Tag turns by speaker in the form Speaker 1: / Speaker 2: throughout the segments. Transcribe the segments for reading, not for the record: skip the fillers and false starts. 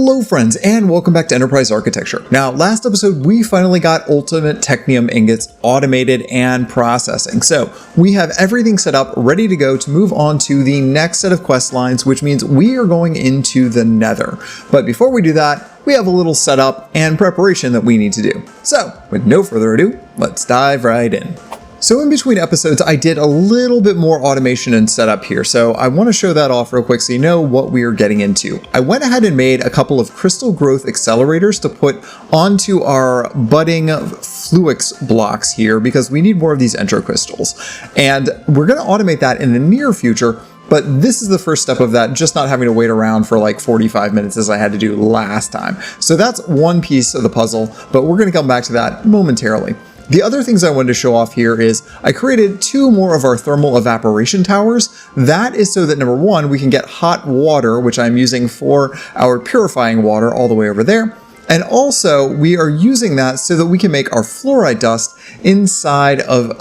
Speaker 1: Hello friends, and welcome back to Enterprise Architecture. Now, last episode we finally got ultimate technium ingots automated and processing. So we have everything set up, ready to go to move on to the next set of quest lines, which means we are going into the Nether. But before we do that, we have a little setup and preparation that we need to do. So with no further ado, let's dive right in. So in between episodes, I did a little bit more automation and setup here, so I want to show that off real quick so you know what we are getting into. I went ahead and made a couple of crystal growth accelerators to put onto our budding fluix blocks here because we need more of these entro crystals. And we're going to automate that in the near future, but this is the first step of that, just not having to wait around for like 45 minutes as I had to do last time. So that's one piece of the puzzle, but we're going to come back to that momentarily. The other things I wanted to show off here is I created two more of our thermal evaporation towers. That is so that number one, we can get hot water, which I'm using for our purifying water all the way over there. And also we are using that so that we can make our fluoride dust inside of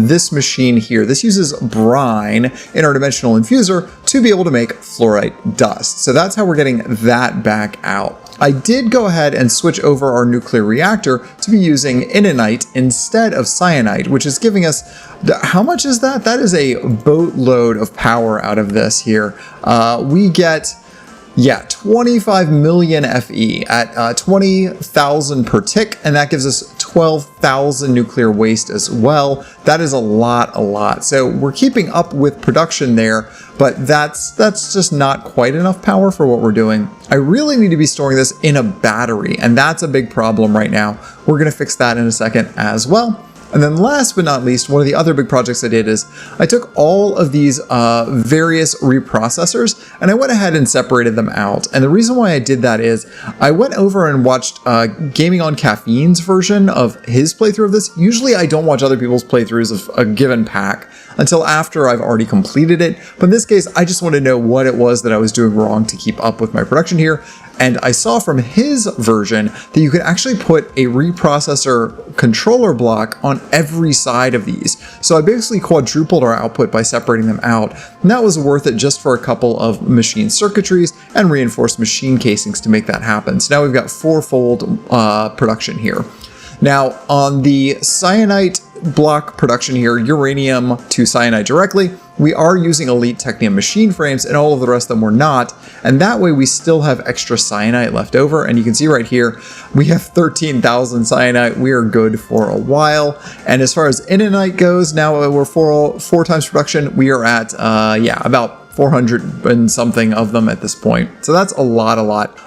Speaker 1: this machine here. This uses brine, interdimensional infuser, to be able to make fluoride dust. So that's how we're getting that back out. I did go ahead and switch over our nuclear reactor to be using inonite instead of cyanide, which is giving us, how much is that? That is a boatload of power out of this here. We get, 25 million FE at 20,000 per tick, and that gives us 12,000 nuclear waste as well. That is a lot. So we're keeping up with production there, but that's just not quite enough power for what we're doing. I really need to be storing this in a battery, and that's a big problem right now. We're going to fix that in a second as well. And then last but not least, one of the other big projects I did is I took all of these various reprocessors and I went ahead and separated them out. And the reason why I did that is I went over and watched Gaming on Caffeine's version of his playthrough of this. Usually I don't watch other people's playthroughs of a given pack until after I've already completed it. But in this case, I just wanted to know what it was that I was doing wrong to keep up with my production here. And I saw from his version that you could actually put a reprocessor controller block on every side of these. So I basically quadrupled our output by separating them out. And that was worth it just for a couple of machine circuitries and reinforced machine casings to make that happen. So now we've got fourfold production here. Now on the cyanide block production here, uranium to cyanide directly, we are using elite technium machine frames and all of the rest of them were not. And that way we still have extra cyanide left over. And you can see right here, we have 13,000 cyanide. We are good for a while. And as far as inonite goes, now we're four times production. We are at, about 400 and something of them at this point. So that's a lot.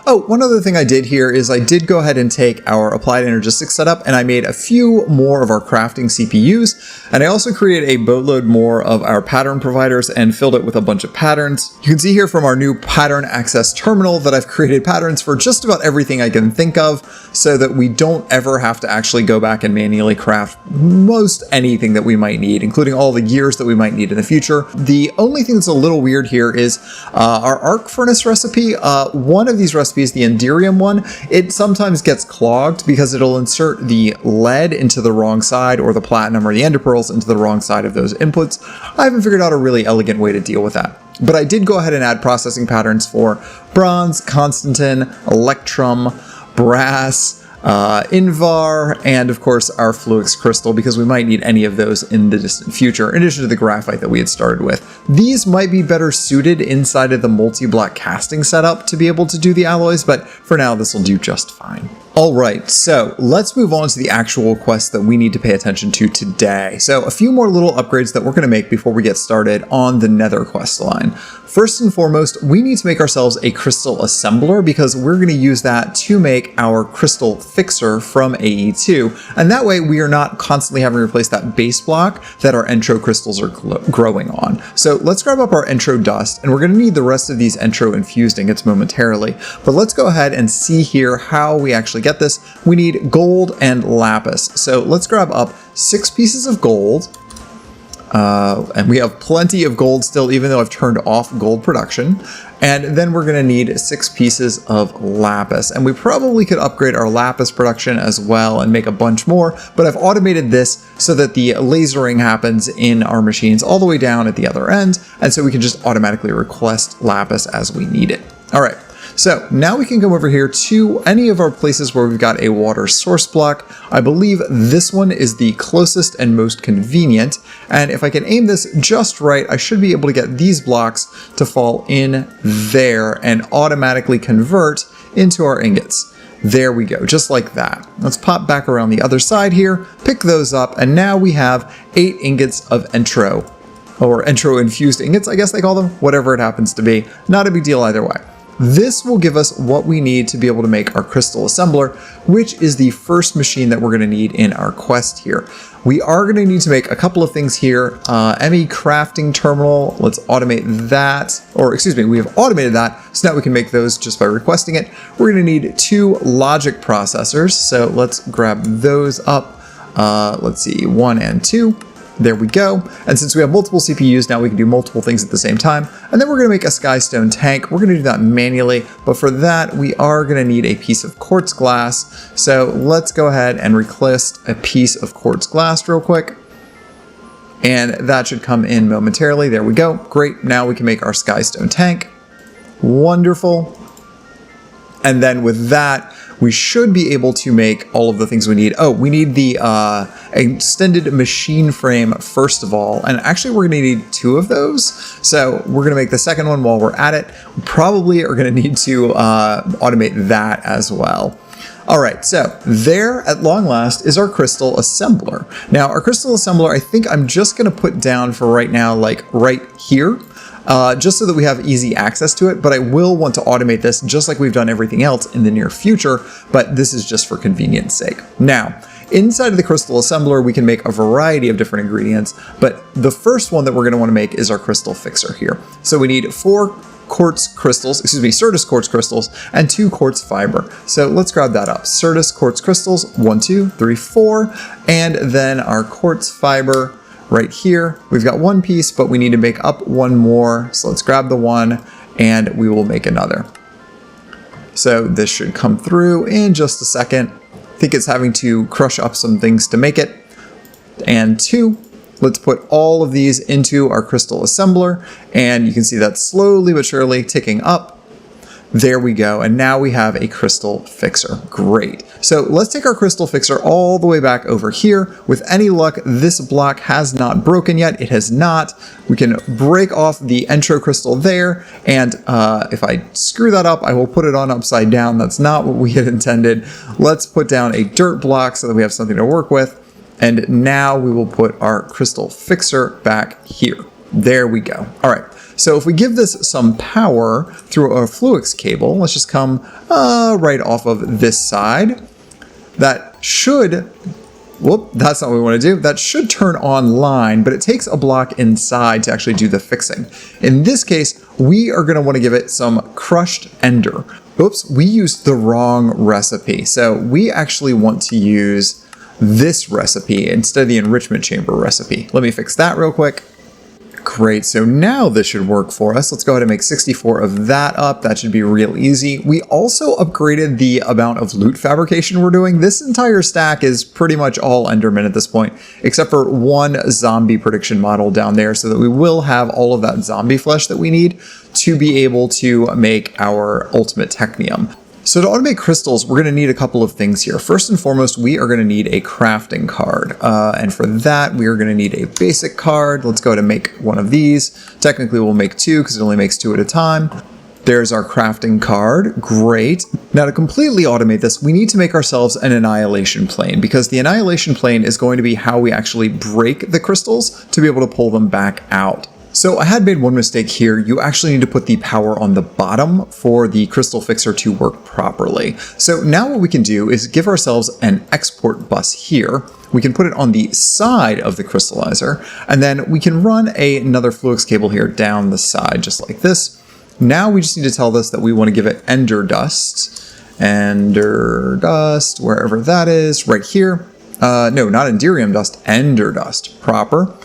Speaker 1: Oh, one other thing I did here is I did go ahead and take our applied energistics setup and I made a few more of our crafting CPUs. And I also created a boatload more of our pattern providers and filled it with a bunch of patterns. You can see here from our new pattern access terminal that I've created patterns for just about everything I can think of so that we don't ever have to actually go back and manually craft most anything that we might need, including all the gears that we might need in the future. The only thing that's a little weird here is our arc furnace recipe. One of these recipes, the Enderium one, it sometimes gets clogged because it'll insert the lead into the wrong side or the platinum or the ender pearls into the wrong side of those inputs. I haven't figured out a really elegant way to deal with that. But I did go ahead and add processing patterns for bronze, constantin, electrum, brass, Invar, and of course our fluix crystal, because we might need any of those in the distant future, in addition to the graphite that we had started with. These might be better suited inside of the multi-block casting setup to be able to do the alloys, but for now this will do just fine. Alright, so let's move on to the actual quests that we need to pay attention to today. So a few more little upgrades that we're going to make before we get started on the Nether quest line. First and foremost, we need to make ourselves a crystal assembler because we're going to use that to make our crystal fixer from AE2. And that way we are not constantly having to replace that base block that our entro crystals are growing on. So let's grab up our entro dust, and we're going to need the rest of these entro infused ingots momentarily. But let's go ahead and see here how we actually get this. We need gold and lapis. So let's grab up 6 pieces of gold. And we have plenty of gold still, even though I've turned off gold production. And then we're going to need 6 pieces of lapis. And we probably could upgrade our lapis production as well and make a bunch more, but I've automated this so that the lasering happens in our machines all the way down at the other end. And so we can just automatically request lapis as we need it. All right. So now we can come over here to any of our places where we've got a water source block. I believe this one is the closest and most convenient. And if I can aim this just right, I should be able to get these blocks to fall in there and automatically convert into our ingots. There we go, just like that. Let's pop back around the other side here, pick those up, and now we have 8 ingots of Entro, or Entro infused ingots, I guess they call them, whatever it happens to be. Not a big deal either way. This will give us what we need to be able to make our crystal assembler, which is the first machine that we're going to need in our quest here. We are going to need to make a couple of things here. ME crafting terminal, let's automate that, or excuse me, we have automated that, so now we can make those just by requesting it. We're going to need 2 logic processors, so let's grab those up. Let's see, 1 and 2. There we go. And since we have multiple CPUs, now we can do multiple things at the same time. And then we're going to make a skystone tank. We're going to do that manually, but for that, we are going to need a piece of quartz glass. So let's go ahead and request a piece of quartz glass real quick. And that should come in momentarily. There we go. Great. Now we can make our skystone tank. Wonderful. And then with that, we should be able to make all of the things we need. Oh, we need the extended machine frame first of all. And actually we're gonna need 2 of those. So we're gonna make the second one while we're at it. We probably are gonna need to automate that as well. All right, so there at long last is our crystal assembler. Now our crystal assembler, I think I'm just gonna put down for right now, like right here. Just so that we have easy access to it, but I will want to automate this just like we've done everything else in the near future, but this is just for convenience sake. Now, inside of the crystal assembler, we can make a variety of different ingredients, but the first one that we're going to want to make is our crystal fixer here. So we need 4 quartz crystals, Certus quartz crystals, and 2 quartz fiber. So let's grab that up. Certus quartz crystals, 1, 2, 3, 4, and then our quartz fiber right here. We've got 1 piece, but we need to make up 1 more. So let's grab the 1 and we will make another. So this should come through in just a second. I think it's having to crush up some things to make it. And 2, let's put all of these into our crystal assembler. And you can see that slowly but surely ticking up. There we go, and now we have a crystal fixer. Great. So let's take our crystal fixer all the way back over here. With any luck, this block has not broken yet. It has not. We can break off the Entro crystal there, and if I screw that up, I will put it on upside down. That's not what we had intended. Let's put down a dirt block so that we have something to work with, and now we will put our crystal fixer back here. There we go. All right. So if we give this some power through a Fluix cable, let's just come right off of this side. That should, whoop, that's not what we want to do. That should turn online, but it takes a block inside to actually do the fixing. In this case, we are going to want to give it some crushed ender. Oops, we used the wrong recipe. So we actually want to use this recipe instead of the enrichment chamber recipe. Let me fix that real quick. Great, so now this should work for us. Let's go ahead and make 64 of that up. That should be real easy. We also upgraded the amount of loot fabrication we're doing. This entire stack is pretty much all Enderman at this point, except for 1 zombie prediction model down there, so that we will have all of that zombie flesh that we need to be able to make our ultimate technium. So to automate crystals, we're going to need a couple of things here. First and foremost, we are going to need a crafting card. And for that, we are going to need a basic card. Let's go ahead and make one of these. Technically, we'll make 2 because it only makes 2 at a time. There's our crafting card. Great. Now to completely automate this, we need to make ourselves an annihilation plane, because the annihilation plane is going to be how we actually break the crystals to be able to pull them back out. So I had made one mistake here. You actually need to put the power on the bottom for the crystal fixer to work properly. So now what we can do is give ourselves an export bus here. We can put it on the side of the crystallizer, and then we can run another Fluix cable here down the side, just like this. Now we just need to tell this that we want to give it ender dust. Ender dust, wherever that is, right here. No, not Enderium dust, ender dust, proper.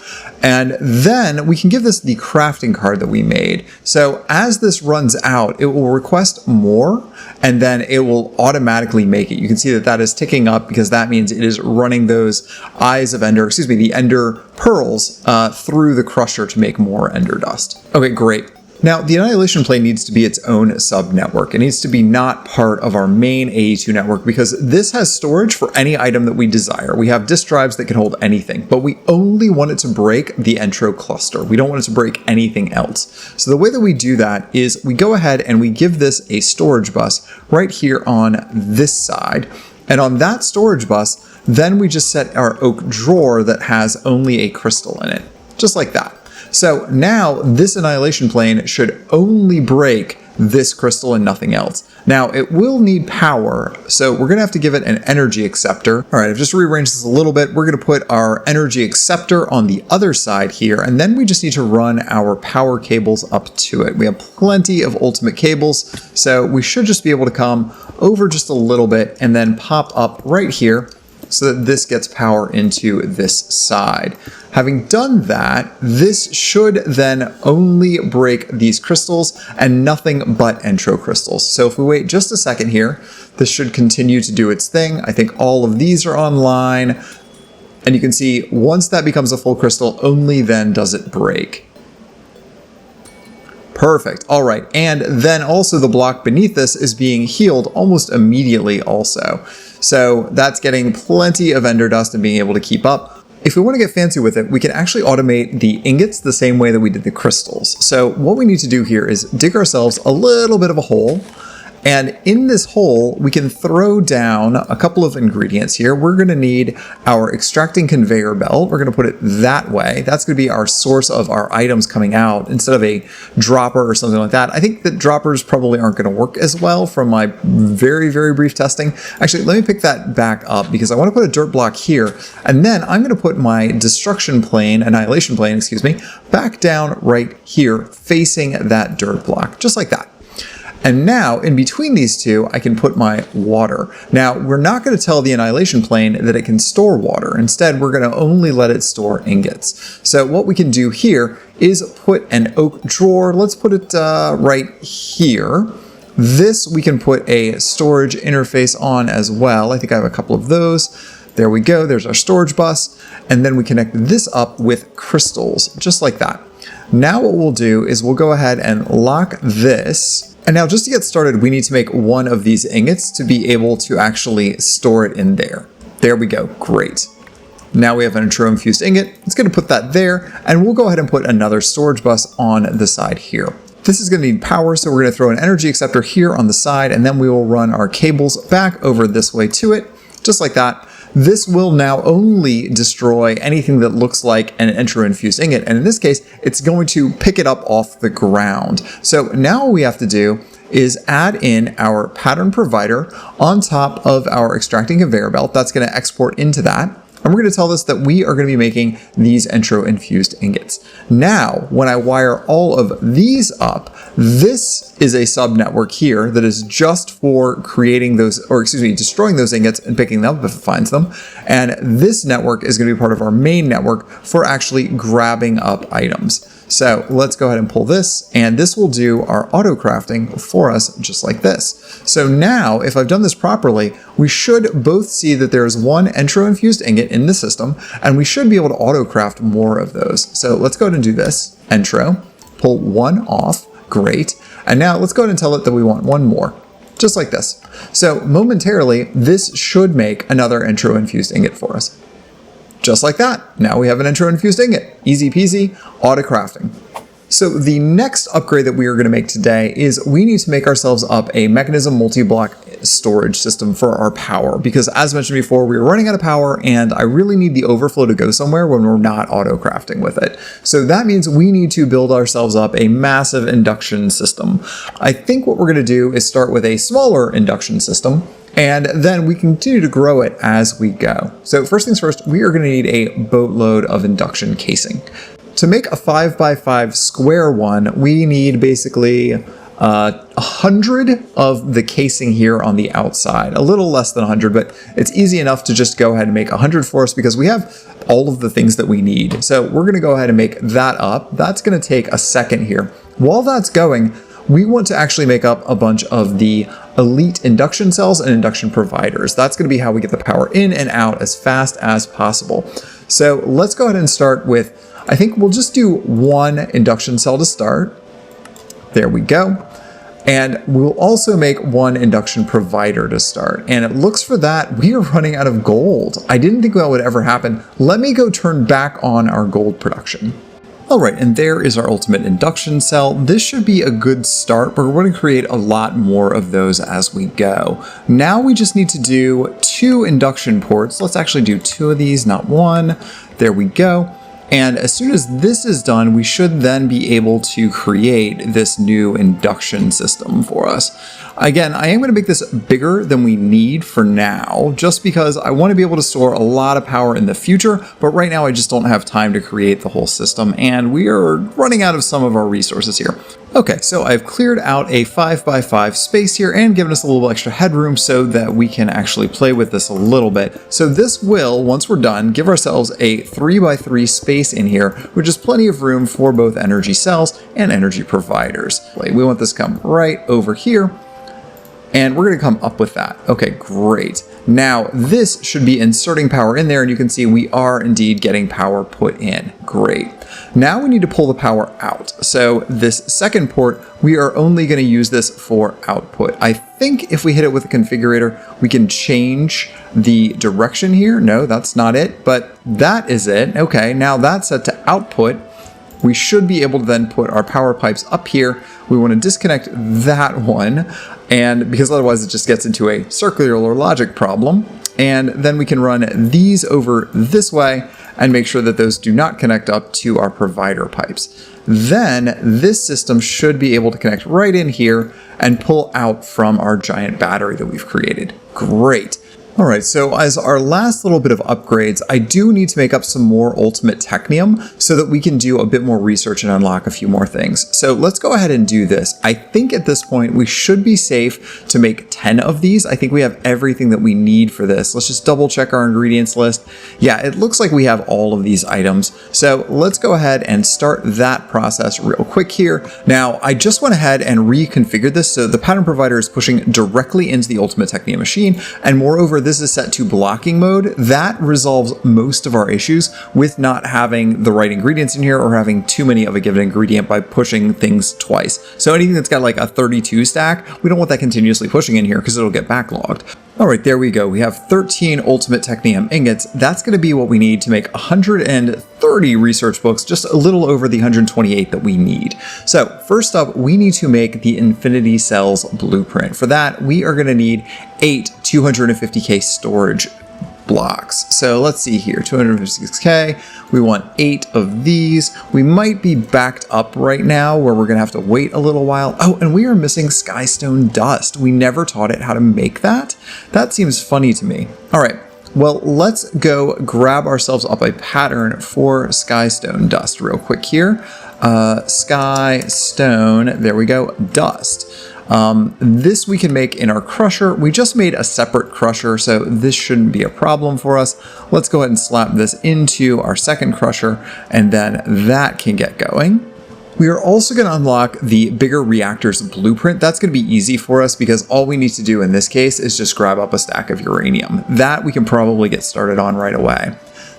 Speaker 1: And then we can give this the crafting card that we made. So as this runs out, it will request more, and then it will automatically make it. You can see that that is ticking up because that means it is running those eyes of ender, the ender pearls through the crusher to make more ender dust. Okay, great. Now, the annihilation plane needs to be its own sub-network. It needs to be not part of our main AE2 network because this has storage for any item that we desire. We have disk drives that can hold anything, but we only want it to break the Entro cluster. We don't want it to break anything else. So the way that we do that is we go ahead and we give this a storage bus right here on this side. And on that storage bus, then we just set our oak drawer that has only a crystal in it, just like that. So now this annihilation plane should only break this crystal and nothing else. Now it will need power, so we're gonna have to give it an energy acceptor. All right, I've just rearranged this a little bit. We're gonna put our energy acceptor on the other side here, and then we just need to run our power cables up to it. We have plenty of ultimate cables, so we should just be able to come over just a little bit and then pop up right here so that this gets power into this side. Having done that, this should then only break these crystals and nothing but Entro crystals. So if we wait just a second here, this should continue to do its thing. I think all of these are online. And you can see once that becomes a full crystal, only then does it break. Perfect. All right. And then also the block beneath this is being healed almost immediately also. So that's getting plenty of ender dust and being able to keep up. If we want to get fancy with it, we can actually automate the ingots the same way that we did the crystals. So what we need to do here is dig ourselves a little bit of a hole. And in this hole, we can throw down a couple of ingredients here. We're going to need our extracting conveyor belt. We're going to put it that way. That's going to be our source of our items coming out instead of a dropper or something like that. I think that droppers probably aren't going to work as well from my very, very brief testing. Actually, let me pick that back up because I want to put a dirt block here. And then I'm going to put my destruction plane, annihilation plane, excuse me, back down right here facing that dirt block, just like that. And now, in between these two, I can put my water. Now, we're not going to tell the annihilation plane that it can store water. Instead, we're going to only let it store ingots. So what we can do here is put an oak drawer. Let's put it right here. This we can put a storage interface on as well. I think I have a couple of those. There we go. There's our storage bus. And then we connect this up with crystals, just like that. Now what we'll do is we'll go ahead and lock this. And now just to get started, we need to make one of these ingots to be able to actually store it in there. There we go, great. Now we have an Entro infused ingot. It's going to put that there, and we'll go ahead and put another storage bus on the side here. This is going to need power, so we're going to throw an energy acceptor here on the side, and then we will run our cables back over this way to it, just like that. This will now only destroy anything that looks like an Entro infused ingot, and in this case, it's going to pick it up off the ground. So now what we have to do is add in our pattern provider on top of our extracting conveyor belt. That's going to export into that. And we're going to tell this that we are going to be making these Entro infused ingots. Now, when I wire all of these up, this is a sub network here that is just for creating those, or excuse me, destroying those ingots and picking them up if it finds them. And this network is going to be part of our main network for actually grabbing up items. So let's go ahead and pull this, and this will do our auto crafting for us just like this. So now, if I've done this properly, we should both see that there's one Entro infused ingot in the system, and we should be able to auto craft more of those. So let's go ahead and do this. Entro, pull one off, great. And now let's go ahead and tell it that we want one more, just like this. So momentarily, this should make another Entro infused ingot for us. Just like that. Now we have an Entro infused ingot. Easy peasy, auto crafting. So the next upgrade that we are going to make today is we need to make ourselves up a Mekanism multi-block storage system for our power, because as mentioned before, we are running out of power and I really need the overflow to go somewhere when we're not auto crafting with it. So that means we need to build ourselves up a massive induction system. I think what we're going to do is start with a smaller induction system, and then we continue to grow it as we go. So first things first, we are going to need a boatload of induction casing. To make a 5x5 square one, we need basically 100 of the casing here on the outside. A little less than 100, but it's easy enough to just go ahead and make 100 for us because we have all of the things that we need. So we're going to go ahead and make that up. That's going to take a second here. While that's going, we want to actually make up a bunch of the elite induction cells and induction providers. That's going to be how we get the power in and out as fast as possible. So let's go ahead and start with, I think we'll just do one induction cell to start. There we go. And we'll also make one induction provider to start. And it looks for that we are running out of gold. I didn't think that would ever happen. Let me go turn back on our gold production. All right, and there is our ultimate induction cell. This should be a good start, but we're going to create a lot more of those as we go. Now we just need to do 2 induction ports. Let's actually do 2 of these, not 1. There we go. And as soon as this is done, we should then be able to create this new induction system for us. Again, I am going to make this bigger than we need for now, just because I want to be able to store a lot of power in the future, but right now I just don't have time to create the whole system, and we are running out of some of our resources here. Okay, so I've cleared out a 5x5 space here and given us a little extra headroom so that we can actually play with this a little bit. So this will, once we're done, give ourselves a 3x3 space in here, which is plenty of room for both energy cells and energy providers. We want this to come right over here. And we're going to come up with that. Okay, great. Now this should be inserting power in there, and you can see we are indeed getting power put in. Great. Now we need to pull the power out. So this second port, we are only going to use this for output. I think if we hit it with a configurator, we can change the direction here. No, that's not it, but that is it. Okay, now that's set to output. We should be able to then put our power pipes up here. We want to disconnect that one, and because otherwise it just gets into a circular logic problem. And then we can run these over this way and make sure that those do not connect up to our provider pipes. Then this system should be able to connect right in here and pull out from our giant battery that we've created. Great. All right, so as our last little bit of upgrades, I do need to make up some more ultimate technium so that we can do a bit more research and unlock a few more things. So let's go ahead and do this. I think at this point we should be safe to make 10 of these. I think we have everything that we need for this. Let's just double check our ingredients list. Yeah, it looks like we have all of these items. So let's go ahead and start that process real quick here. Now, I just went ahead and reconfigured this so the pattern provider is pushing directly into the ultimate technium machine, and moreover, this is set to blocking mode. That resolves most of our issues with not having the right ingredients in here or having too many of a given ingredient by pushing things twice. So anything that's got like a 32 stack, we don't want that continuously pushing in here because it'll get backlogged. All right, there we go. We have 13 ultimate technium ingots. That's going to be what we need to make 130 research books, just a little over the 128 that we need. So first up, we need to make the Infinity Cells blueprint. For that, we are going to need 8 250K storage blocks. So let's see here, 256K. We want 8 of these. We might be backed up right now where we're going to have to wait a little while. Oh, and we are missing skystone dust. We never taught it how to make that. That seems funny to me. All right. Well, let's go grab ourselves up a pattern for skystone dust real quick here. Skystone, there we go, dust. This we can make in our crusher. We just made a separate crusher, so this shouldn't be a problem for us. Let's go ahead and slap this into our second crusher, and then that can get going. We are also going to unlock the bigger reactors blueprint. That's going to be easy for us because all we need to do in this case is just grab up a stack of uranium. That we can probably get started on right away.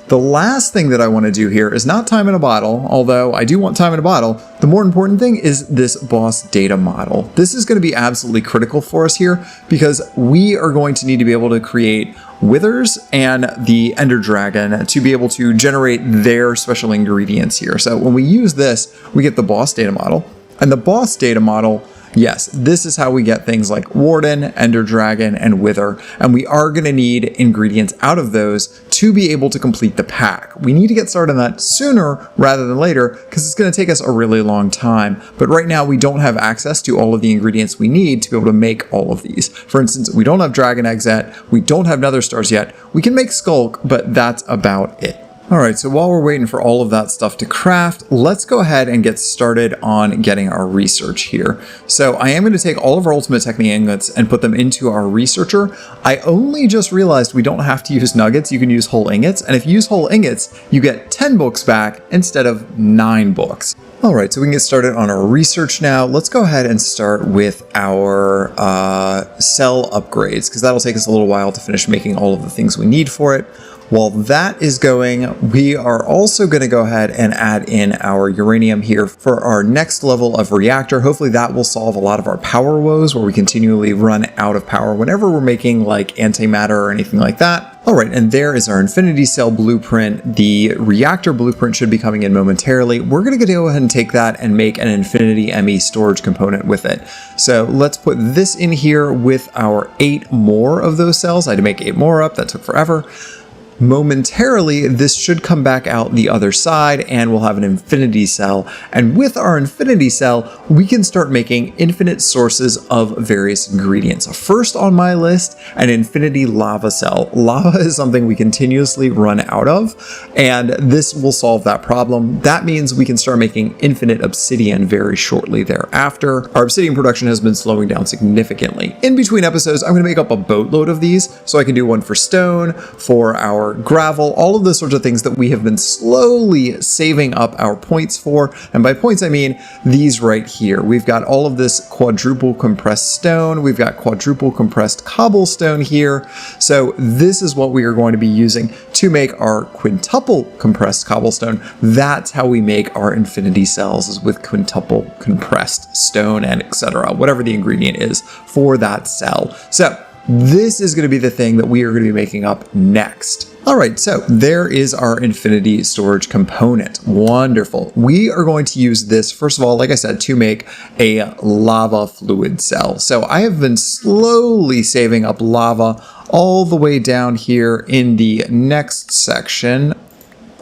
Speaker 1: The last thing that I want to do here is not time in a bottle, although I do want time in a bottle. The more important thing is this boss data model. This is going to be absolutely critical for us here because we are going to need to be able to create withers and the ender dragon to be able to generate their special ingredients here. So when we use this, we get the boss data model, and the boss data model, yes, this is how we get things like Warden, Ender Dragon, and Wither, and we are going to need ingredients out of those to be able to complete the pack. We need to get started on that sooner rather than later because it's going to take us a really long time, but right now we don't have access to all of the ingredients we need to be able to make all of these. For instance, we don't have dragon eggs yet, we don't have nether stars yet, we can make skulk, but that's about it. All right, so while we're waiting for all of that stuff to craft, let's go ahead and get started on getting our research here. So I am going to take all of our ultimate technium ingots and put them into our researcher. I only just realized we don't have to use nuggets, you can use whole ingots. And if you use whole ingots, you get 10 books back instead of 9 books. All right, so we can get started on our research now. Let's go ahead and start with our cell upgrades because that'll take us a little while to finish making all of the things we need for it. While that is going, we are also going to go ahead and add in our uranium here for our next level of reactor. Hopefully that will solve a lot of our power woes where we continually run out of power whenever we're making like antimatter or anything like that. All right, and there is our infinity cell blueprint. The reactor blueprint should be coming in momentarily. We're going to go ahead and take that and make an infinity ME storage component with it. So let's put this in here with our 8 more of those cells. I had to make 8 more up. That took forever. Momentarily, this should come back out the other side and we'll have an infinity cell. And with our infinity cell, we can start making infinite sources of various ingredients. First on my list, an infinity lava cell. Lava is something we continuously run out of, and this will solve that problem. That means we can start making infinite obsidian very shortly thereafter. Our obsidian production has been slowing down significantly. In between episodes, I'm going to make up a boatload of these, so I can do one for stone, for our gravel, all of those sorts of things that we have been slowly saving up our points for. And by points, I mean these right here. We've got all of this quadruple compressed stone. We've got quadruple compressed cobblestone here. So this is what we are going to be using to make our quintuple compressed cobblestone. That's how we make our infinity cells, is with quintuple compressed stone and etc. Whatever the ingredient is for that cell. So this is going to be the thing that we are going to be making up next. All right, so there is our infinity storage component. Wonderful. We are going to use this, first of all, like I said, to make a lava fluid cell. So I have been slowly saving up lava all the way down here in the next section.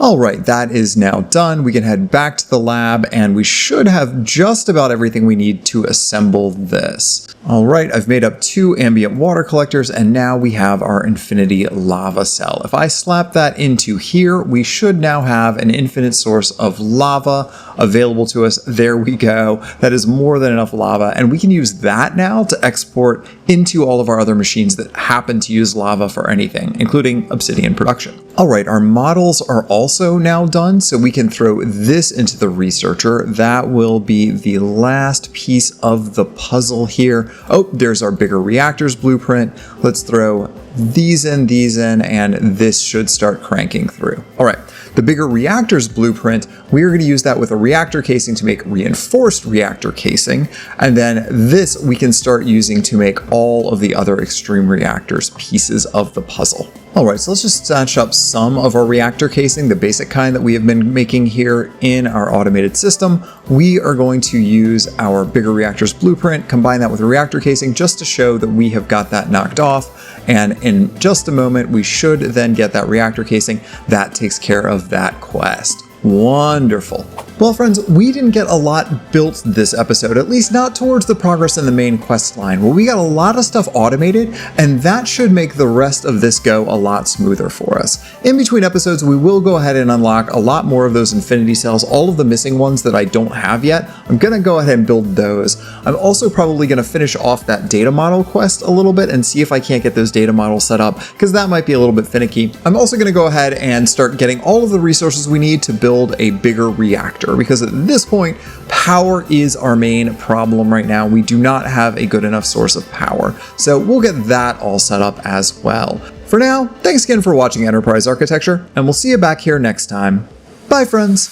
Speaker 1: All right, that is now done. We can head back to the lab and we should have just about everything we need to assemble this. All right, I've made up 2 ambient water collectors and now we have our infinity lava cell. If I slap that into here, we should now have an infinite source of lava available to us. There we go. That is more than enough lava, and we can use that now to export into all of our other machines that happen to use lava for anything, including obsidian production. All right, our models are also now done, so we can throw this into the researcher. That will be the last piece of the puzzle here. Oh, there's our bigger reactors blueprint. Let's throw these in, and this should start cranking through. All right, the bigger reactors blueprint, we are going to use that with a reactor casing to make reinforced reactor casing. And then this we can start using to make all of the other extreme reactors pieces of the puzzle. All right, so let's just snatch up some of our reactor casing, the basic kind that we have been making here in our automated system. We are going to use our bigger reactors blueprint, combine that with a reactor casing just to show that we have got that knocked off. And in just a moment, we should then get that reactor casing. That takes care of that quest. Wonderful. Well, friends, we didn't get a lot built this episode, at least not towards the progress in the main quest line. Well, we got a lot of stuff automated, and that should make the rest of this go a lot smoother for us. In between episodes, we will go ahead and unlock a lot more of those infinity cells, all of the missing ones that I don't have yet. I'm going to go ahead and build those. I'm also probably going to finish off that data model quest a little bit and see if I can't get those data models set up, because that might be a little bit finicky. I'm also going to go ahead and start getting all of the resources we need to build a bigger reactor, because at this point, power is our main problem right now. We do not have a good enough source of power, so we'll get that all set up as well. For now, thanks again for watching Enterprise Architecture, and we'll see you back here next time. Bye, friends!